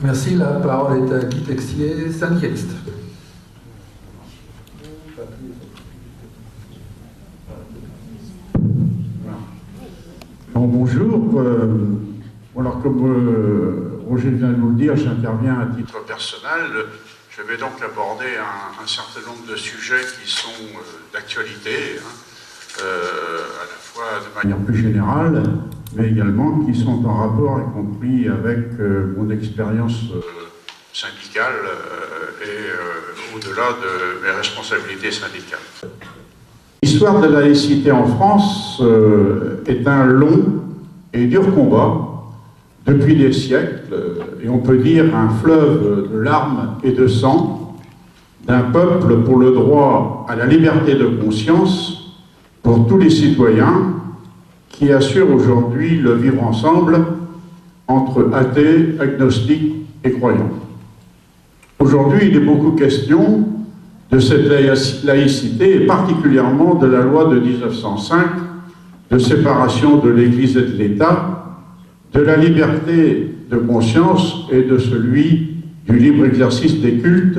Merci. La parole est à Guy Texier, syndicaliste. Bonjour. Alors, comme Roger vient de vous le dire, j'interviens à titre personnel. Je vais donc aborder un certain nombre de sujets qui sont d'actualité, à la fois de manière plus générale, mais également qui sont en rapport, y compris avec mon expérience syndicale et au-delà de mes responsabilités syndicales. L'histoire de la laïcité en France est un long et dur combat depuis des siècles, et on peut dire un fleuve de larmes et de sang d'un peuple pour le droit à la liberté de conscience pour tous les citoyens qui assurent aujourd'hui le vivre ensemble entre athées, agnostiques et croyants. Aujourd'hui, il est beaucoup question de cette laïcité, et particulièrement de la loi de 1905, de séparation de l'Église et de l'État, de la liberté de conscience et de celui du libre exercice des cultes,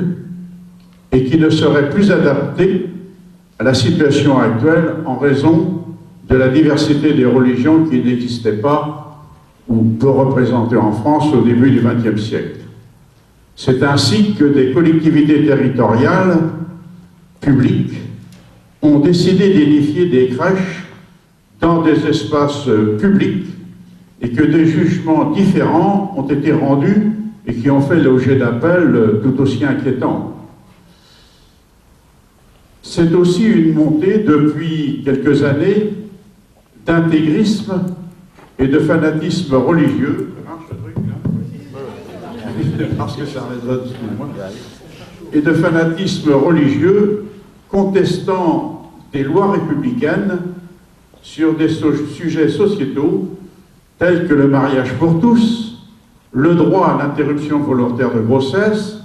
et qui ne serait plus adapté à la situation actuelle en raison de la diversité des religions qui n'existaient pas ou peu représentées en France au début du XXe siècle. C'est ainsi que des collectivités territoriales publiques ont décidé d'édifier des crèches dans des espaces publics et que des jugements différents ont été rendus et qui ont fait l'objet d'appels tout aussi inquiétants. C'est aussi une montée depuis quelques années d'intégrisme et de fanatisme religieux. Parce que ça résonne, excusez-moi. Et de fanatisme religieux contestant des lois républicaines sur des sujets sociétaux tels que le mariage pour tous, le droit à l'interruption volontaire de grossesse,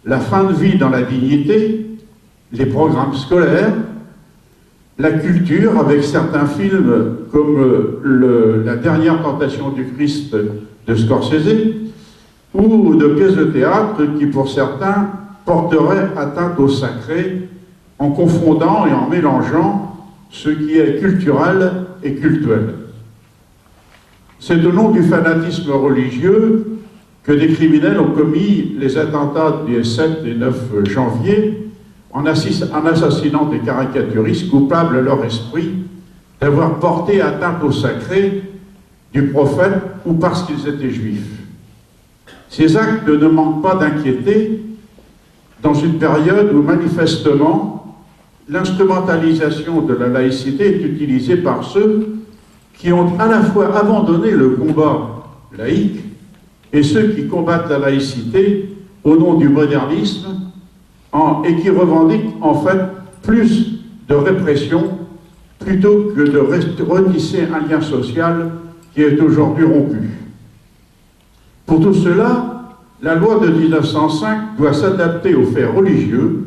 la fin de vie dans la dignité, les programmes scolaires, la culture avec certains films comme La dernière tentation du Christ de Scorsese, ou de pièces de théâtre qui, pour certains, porteraient atteinte au sacré en confondant et en mélangeant ce qui est culturel et cultuel. C'est au nom du fanatisme religieux que des criminels ont commis les attentats des 7 et 9 janvier en assassinant des caricaturistes coupables à leur esprit d'avoir porté atteinte au sacré du prophète ou parce qu'ils étaient juifs. Ces actes ne manquent pas d'inquiéter dans une période où manifestement l'instrumentalisation de la laïcité est utilisée par ceux qui ont à la fois abandonné le combat laïque et ceux qui combattent la laïcité au nom du modernisme et qui revendiquent en fait plus de répression plutôt que de retisser un lien social qui est aujourd'hui rompu. Pour tout cela, la loi de 1905 doit s'adapter aux faits religieux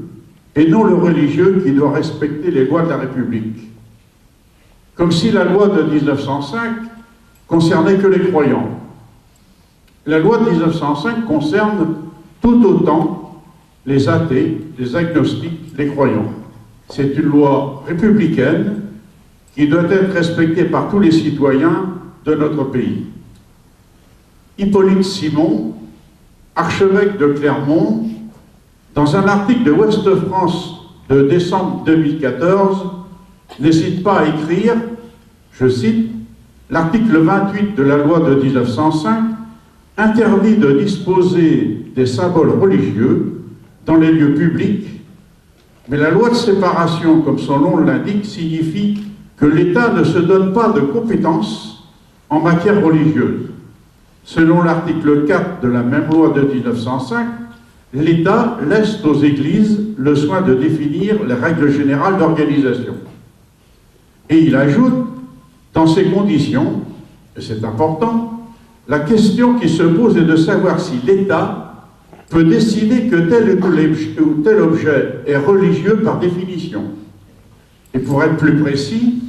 et non le religieux qui doit respecter les lois de la République. Comme si la loi de 1905 concernait que les croyants. La loi de 1905 concerne tout autant les athées, les agnostiques, les croyants. C'est une loi républicaine qui doit être respectée par tous les citoyens de notre pays. Hippolyte Simon, archevêque de Clermont, dans un article de Ouest France de décembre 2014, n'hésite pas à écrire, je cite, « L'article 28 de la loi de 1905 interdit de disposer des symboles religieux dans les lieux publics, mais la loi de séparation, comme son nom l'indique, signifie que l'État ne se donne pas de compétences en matière religieuse. Selon l'article 4 de la même loi de 1905, l'État laisse aux églises le soin de définir les règles générales d'organisation. » Et il ajoute, dans ces conditions, et c'est important, la question qui se pose est de savoir si l'État peut décider que tel ou tel objet est religieux par définition. Et pour être plus précis,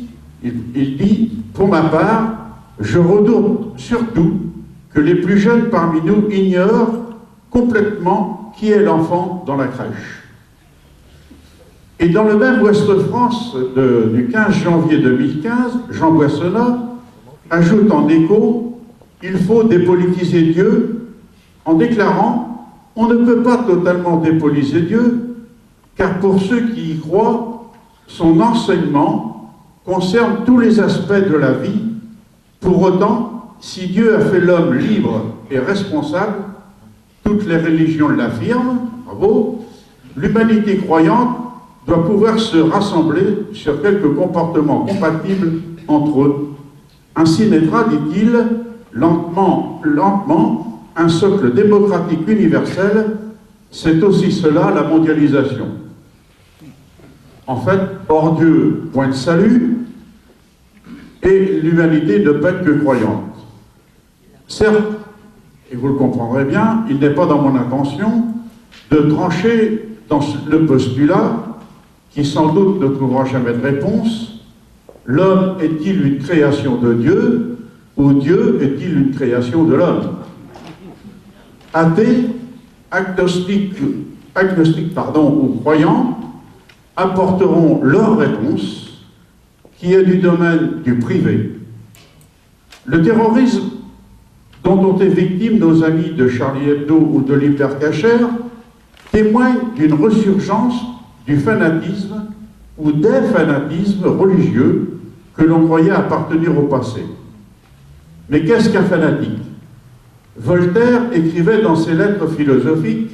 il dit, pour ma part, je redoute surtout que les plus jeunes parmi nous ignorent complètement qui est l'enfant dans la crèche. Et dans le même Ouest-France du 15 janvier 2015, Jean Boissonnat ajoute en écho « Il faut dépolitiser Dieu » en déclarant « On ne peut pas totalement dépolitiser Dieu, car pour ceux qui y croient, son enseignement concerne tous les aspects de la vie. Pour autant, si Dieu a fait l'homme libre et responsable, toutes les religions l'affirment, bravo, l'humanité croyante doit pouvoir se rassembler sur quelques comportements compatibles entre eux. Ainsi naîtra, dit-il, lentement, un socle démocratique universel. C'est aussi cela la mondialisation. En fait, hors Dieu, point de salut, et l'humanité ne peut être que croyante. Certes, et vous le comprendrez bien, il n'est pas dans mon intention de trancher dans le postulat qui sans doute ne trouvera jamais de réponse. L'homme est-il une création de Dieu ou Dieu est-il une création de l'homme? Athées, agnostiques ou croyants apporteront leur réponse qui est du domaine du privé. Le terrorisme dont ont été victimes nos amis de Charlie Hebdo ou de l'Hypercacher témoigne d'une resurgence du fanatisme ou des fanatismes religieux que l'on croyait appartenir au passé. Mais qu'est-ce qu'un fanatique? Voltaire écrivait dans ses lettres philosophiques: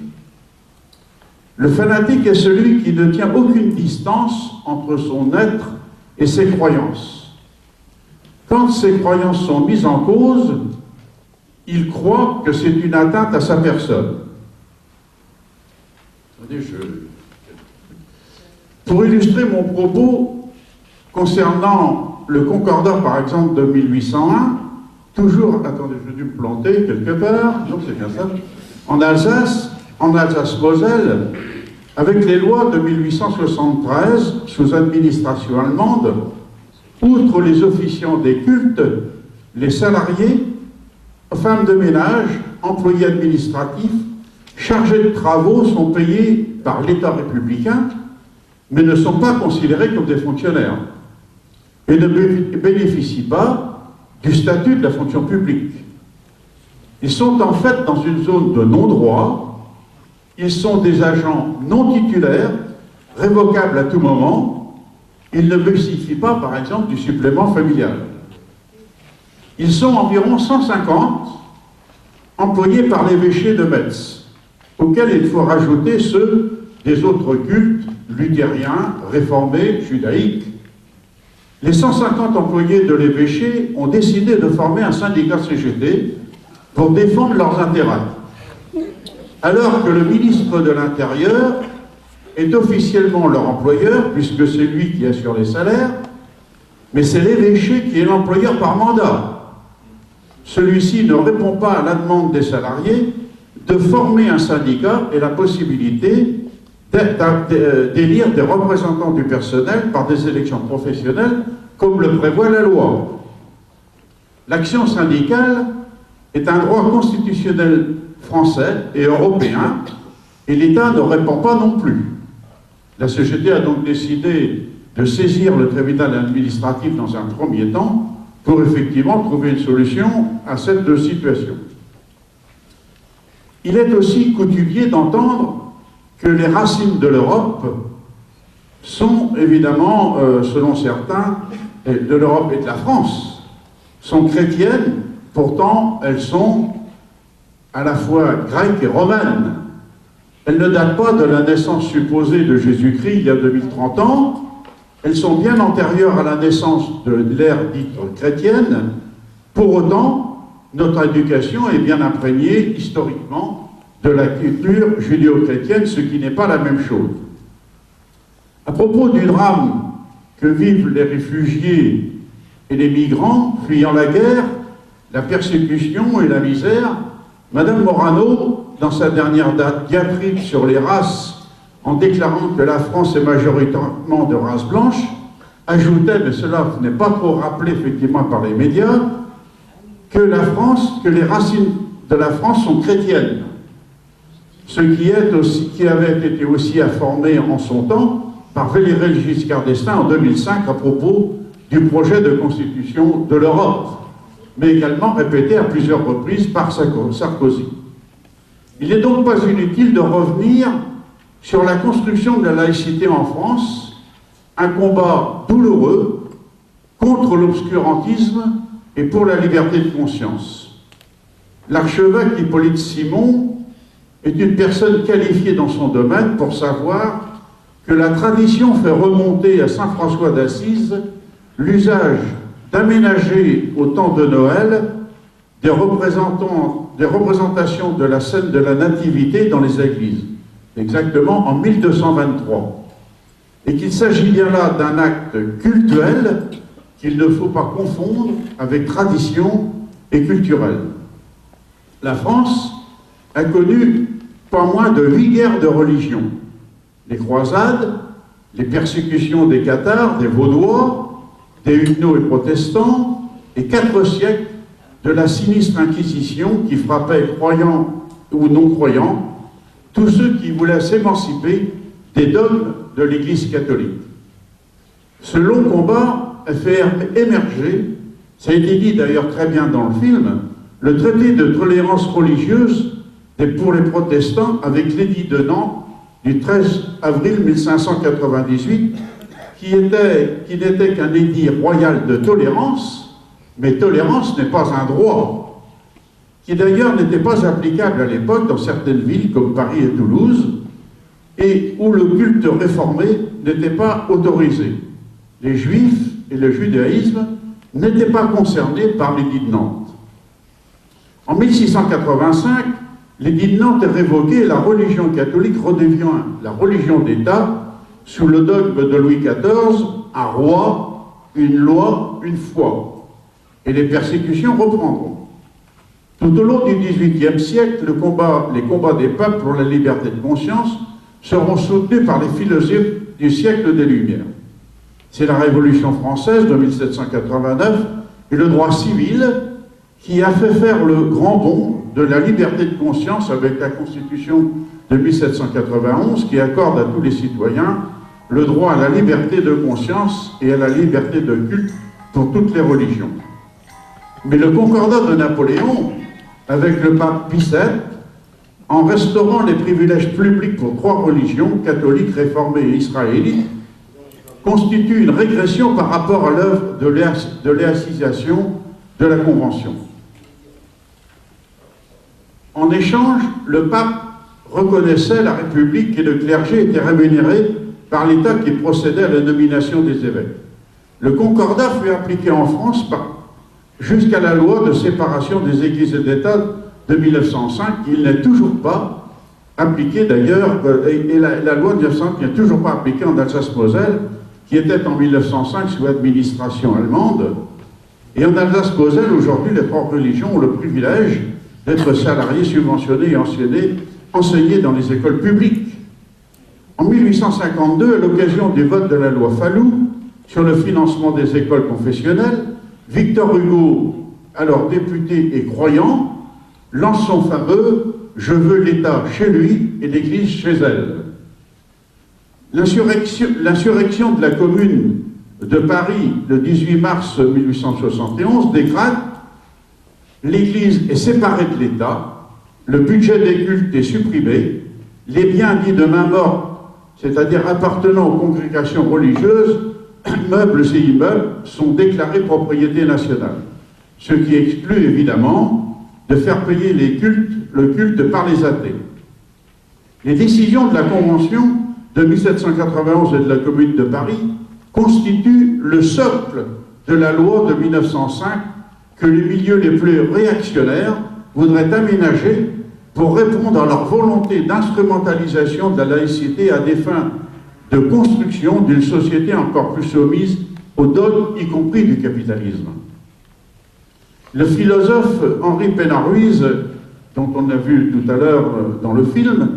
le fanatique est celui qui ne tient aucune distance entre son être et ses croyances. Quand ses croyances sont mises en cause, il croit que c'est une atteinte à sa personne. Pour illustrer mon propos concernant le Concordat, par exemple, de 1801, toujours, attendez, je vais dû me planter quelque part, non, c'est bien ça, en Alsace-Moselle, avec les lois de 1873, sous administration allemande, outre les officiants des cultes, les salariés, femmes de ménage, employés administratifs, chargés de travaux sont payés par l'État républicain, mais ne sont pas considérés comme des fonctionnaires et ne bénéficient pas du statut de la fonction publique. Ils sont en fait dans une zone de non-droit, ils sont des agents non titulaires, révocables à tout moment, ils ne bénéficient pas, par exemple, du supplément familial. Ils sont environ 150 employés par l'évêché de Metz, auxquels il faut rajouter ceux des autres cultes, luthériens, réformés, judaïques. Les 150 employés de l'évêché ont décidé de former un syndicat CGT pour défendre leurs intérêts, alors que le ministre de l'Intérieur est officiellement leur employeur, puisque c'est lui qui assure les salaires, mais c'est l'évêché qui est l'employeur par mandat. Celui-ci ne répond pas à la demande des salariés de former un syndicat et la possibilité d'élire des représentants du personnel par des élections professionnelles, comme le prévoit la loi. L'action syndicale est un droit constitutionnel français et européen, et l'État ne répond pas non plus. La CGT a donc décidé de saisir le tribunal administratif dans un premier temps pour effectivement trouver une solution à cette situation. Il est aussi coutumier d'entendre que les racines de l'Europe sont évidemment, selon certains, de l'Europe et de la France, sont chrétiennes, pourtant elles sont à la fois grecques et romaines. Elles ne datent pas de la naissance supposée de Jésus-Christ il y a 2030 ans, elles sont bien antérieures à la naissance de l'ère dite chrétienne. Pour autant, notre éducation est bien imprégnée historiquement de la culture judéo-chrétienne, ce qui n'est pas la même chose. À propos du drame que vivent les réfugiés et les migrants fuyant la guerre, la persécution et la misère, Madame Morano, dans sa dernière diatribe sur les races, en déclarant que la France est majoritairement de race blanche, ajoutait, mais cela n'est pas trop rappelé effectivement par les médias, que les racines de la France sont chrétiennes. ce qui avait été aussi affirmé en son temps par Valéry Giscard d'Estaing en 2005 à propos du projet de constitution de l'Europe, mais également répété à plusieurs reprises par Sarkozy. Il n'est donc pas inutile de revenir sur la construction de la laïcité en France, un combat douloureux contre l'obscurantisme et pour la liberté de conscience. L'archevêque Hippolyte Simon est une personne qualifiée dans son domaine pour savoir que la tradition fait remonter à saint François d'Assise l'usage d'aménager au temps de Noël des représentations de la scène de la Nativité dans les églises, exactement en 1223, et qu'il s'agit bien là d'un acte cultuel qu'il ne faut pas confondre avec tradition et culturel. La France a connu pas moins de 8 guerres de religion, les croisades, les persécutions des cathares, des vaudois, des huguenots et protestants, et 4 siècles de la sinistre Inquisition qui frappait, croyants ou non-croyants, tous ceux qui voulaient s'émanciper des dogmes de l'Église catholique. Ce long combat a fait émerger, ça a été dit d'ailleurs très bien dans le film, le traité de tolérance religieuse pour les protestants avec l'édit de Nantes du 13 avril 1598, qui n'était qu'un édit royal de tolérance, mais tolérance n'est pas un droit, qui d'ailleurs n'était pas applicable à l'époque dans certaines villes comme Paris et Toulouse, et où le culte réformé n'était pas autorisé. Les Juifs et le judaïsme n'étaient pas concernés par l'édit de Nantes. En 1685, l'édit de Nantes est révoqué et la religion catholique redevient la religion d'État sous le dogme de Louis XIV, un roi, une loi, une foi. Et les persécutions reprendront. Tout au long du XVIIIe siècle, les combats des peuples pour la liberté de conscience seront soutenus par les philosophes du siècle des Lumières. C'est la Révolution française de 1789 et le droit civil qui a fait faire le grand bond de la liberté de conscience avec la Constitution de 1791 qui accorde à tous les citoyens le droit à la liberté de conscience et à la liberté de culte pour toutes les religions. Mais le concordat de Napoléon avec le pape Pie VII, en restaurant les privilèges publics pour 3 religions, catholiques, réformées et israélites, constitue une régression par rapport à l'œuvre de laïcisation de la Convention. En échange, le pape reconnaissait la République et le clergé était rémunéré par l'État qui procédait à la nomination des évêques. Le concordat fut appliqué en France jusqu'à la loi de séparation des églises et d'État de 1905. Il n'est toujours pas appliqué d'ailleurs, et la loi de 1905 n'est toujours pas appliquée en Alsace-Moselle, qui était en 1905 sous administration allemande. Et en Alsace-Moselle, aujourd'hui, les 3 religions ont le privilège d'être salariés, subventionnés et enseignés dans les écoles publiques. En 1852, à l'occasion du vote de la loi Fallou sur le financement des écoles confessionnelles, Victor Hugo, alors député et croyant, lance son fameux « Je veux l'État chez lui et l'Église chez elle ». L'insurrection de la Commune de Paris le 18 mars 1871 décrète « L'Église est séparée de l'État, le budget des cultes est supprimé, les biens dits de main morte, c'est-à-dire appartenant aux congrégations religieuses, meubles et immeubles, sont déclarés propriété nationale. » Ce qui exclut évidemment de faire payer le culte par les athées. Les décisions de la Convention de 1791 et de la Commune de Paris constituent le socle de la loi de 1905 que les milieux les plus réactionnaires voudraient aménager pour répondre à leur volonté d'instrumentalisation de la laïcité à des fins de construction d'une société encore plus soumise aux dogmes, y compris du capitalisme. Le philosophe Henri Pénard-Ruiz, dont on a vu tout à l'heure dans le film,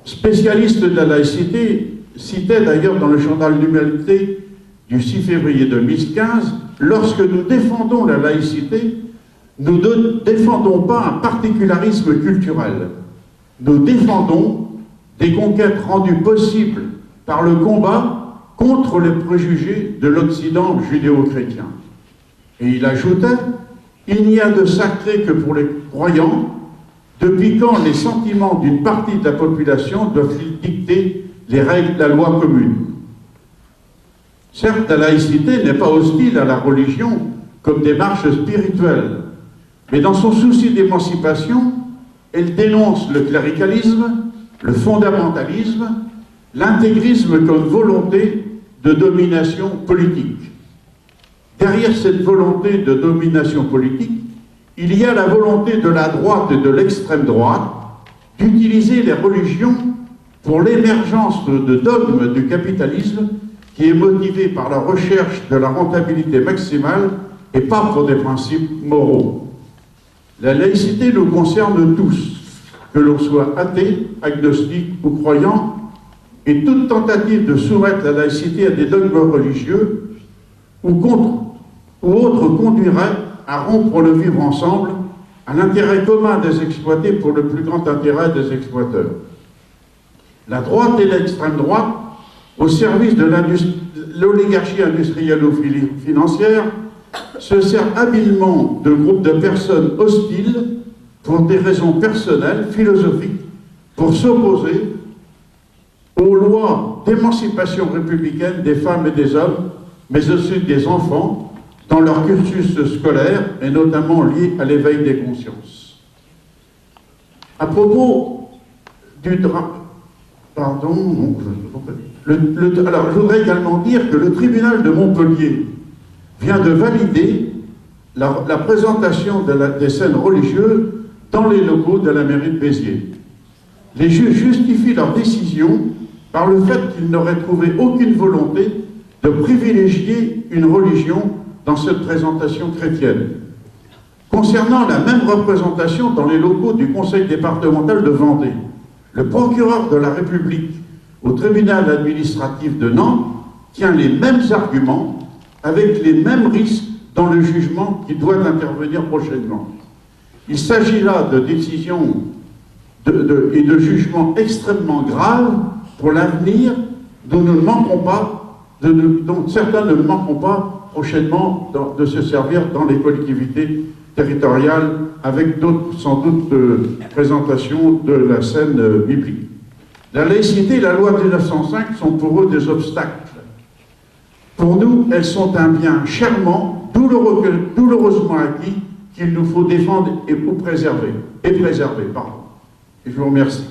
spécialiste de la laïcité, citait d'ailleurs dans le journal L'Humanité du 6 février 2015, « Lorsque nous défendons la laïcité, nous ne défendons pas un particularisme culturel, nous défendons des conquêtes rendues possibles par le combat contre les préjugés de l'Occident judéo-chrétien. Et il ajoutait, il n'y a de sacré que pour les croyants, depuis quand les sentiments d'une partie de la population doivent-ils dicter les règles de la loi commune? Certes, la laïcité n'est pas hostile à la religion comme démarche spirituelle, mais dans son souci d'émancipation, elle dénonce le cléricalisme, le fondamentalisme, l'intégrisme comme volonté de domination politique. Derrière cette volonté de domination politique, il y a la volonté de la droite et de l'extrême droite d'utiliser les religions pour l'émergence de dogmes du capitalisme qui est motivé par la recherche de la rentabilité maximale et pas pour des principes moraux. La laïcité nous concerne tous, que l'on soit athée, agnostique ou croyant, et toute tentative de soumettre la laïcité à des dogmes religieux ou autres conduirait à rompre le vivre ensemble à l'intérêt commun des exploités pour le plus grand intérêt des exploiteurs. La droite et l'extrême droite, au service de l'oligarchie industrielle ou financière, se servent habilement de groupes de personnes hostiles pour des raisons personnelles, philosophiques, pour s'opposer aux lois d'émancipation républicaine des femmes et des hommes, mais aussi des enfants, dans leur cursus scolaire, et notamment lié à l'éveil des consciences. À propos du drame... Pardon... alors, je voudrais également dire que le tribunal de Montpellier vient de valider la présentation des scènes religieuses dans les locaux de la mairie de Béziers. Les juges justifient leur décision par le fait qu'ils n'auraient trouvé aucune volonté de privilégier une religion dans cette présentation chrétienne. Concernant la même représentation dans les locaux du conseil départemental de Vendée, le procureur de la République au tribunal administratif de Nantes tient les mêmes arguments avec les mêmes risques dans le jugement qui doit intervenir prochainement. Il s'agit là de décisions et de jugements extrêmement graves pour l'avenir dont nous ne manquerons pas, dont certains ne manqueront pas prochainement de se servir dans les collectivités territoriales avec d'autres, sans doute, présentations de la scène biblique. La laïcité et la loi de 1905 sont pour eux des obstacles. Pour nous, elles sont un bien chèrement, douloureusement acquis qu'il nous faut défendre et préserver. Et je vous remercie.